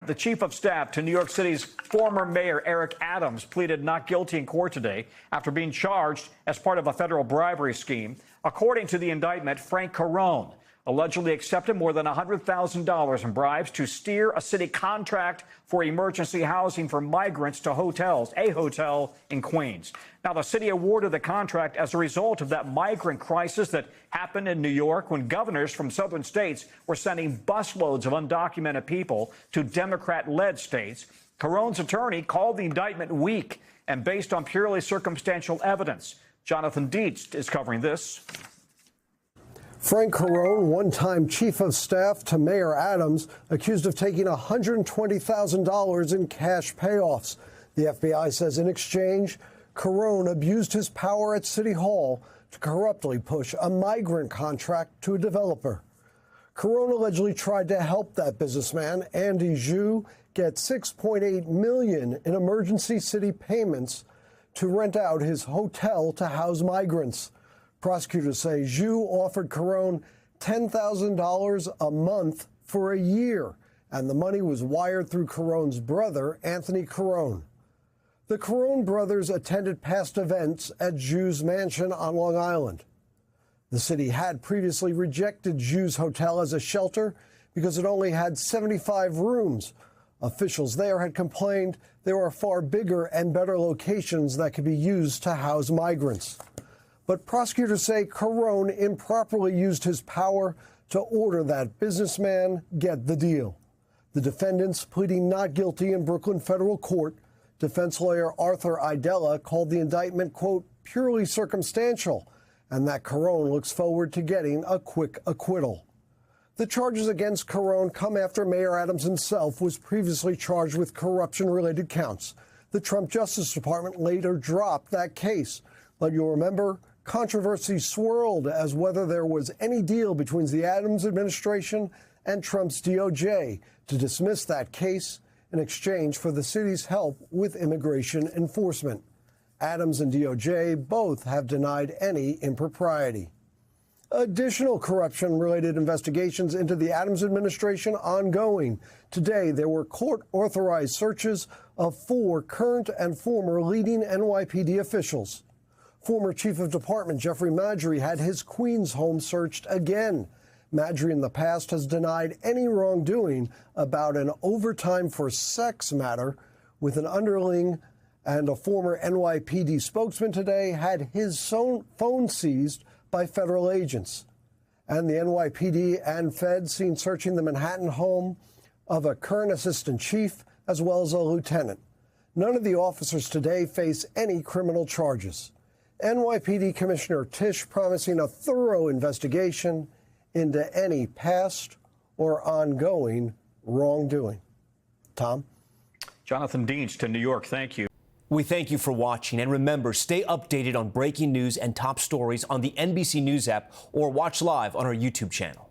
The chief of staff to New York City's former mayor, Eric Adams, pleaded not guilty in court today after being charged as part of a federal bribery scheme. According to the indictment, Frank Carone allegedly accepted more than $100,000 in bribes to steer a city contract for emergency housing for migrants to a hotel in Queens. Now, the city awarded the contract as a result of that migrant crisis that happened in New York when governors from southern states were sending busloads of undocumented people to Democrat-led states. Carone's attorney called the indictment weak and based on purely circumstantial evidence. Jonathan Dienst is covering this. Frank Carone, one-time chief of staff to Mayor Adams, accused of taking $120,000 in cash payoffs. The FBI says in exchange, Carone abused his power at City Hall to corruptly push a migrant contract to a developer. Carone allegedly tried to help that businessman, Andy Zhu, get $6.8 million in emergency city payments to rent out his hotel to house migrants. Prosecutors say Zhu offered Carone $10,000 a month for a year, and the money was wired through Carone's brother, Anthony Carone. The Carone brothers attended past events at Zhu's mansion on Long Island. The city had previously rejected Zhu's hotel as a shelter because it only had 75 rooms. Officials there had complained there were far bigger and better locations that could be used to house migrants. But prosecutors say Carone improperly used his power to order that businessman get the deal. The defendants pleading not guilty in Brooklyn federal court. Defense lawyer Arthur Idella called the indictment, quote, purely circumstantial, and that Carone looks forward to getting a quick acquittal. The charges against Carone come after Mayor Adams himself was previously charged with corruption-related counts. The Trump Justice Department later dropped that case. But you'll remember, controversy swirled as whether there was any deal between the Adams administration and Trump's DOJ to dismiss that case in exchange for the city's help with immigration enforcement. Adams and DOJ both have denied any impropriety. Additional corruption-related investigations into the Adams administration ongoing. Today, there were court-authorized searches of 4 current and former leading NYPD officials. Former Chief of Department Jeffrey Maddrey had his Queens home searched again. Maddrey in the past has denied any wrongdoing about an overtime for sex matter with an underling, and a former NYPD spokesman today had his phone seized by federal agents. And the NYPD and Fed seen searching the Manhattan home of a current assistant chief as well as a lieutenant. None of the officers today face any criminal charges. NYPD Commissioner Tisch promising a thorough investigation into any past or ongoing wrongdoing. Tom? Jonathan Dienst in New York, thank you. We thank you for watching, and remember, stay updated on breaking news and top stories on the NBC News app or watch live on our YouTube channel.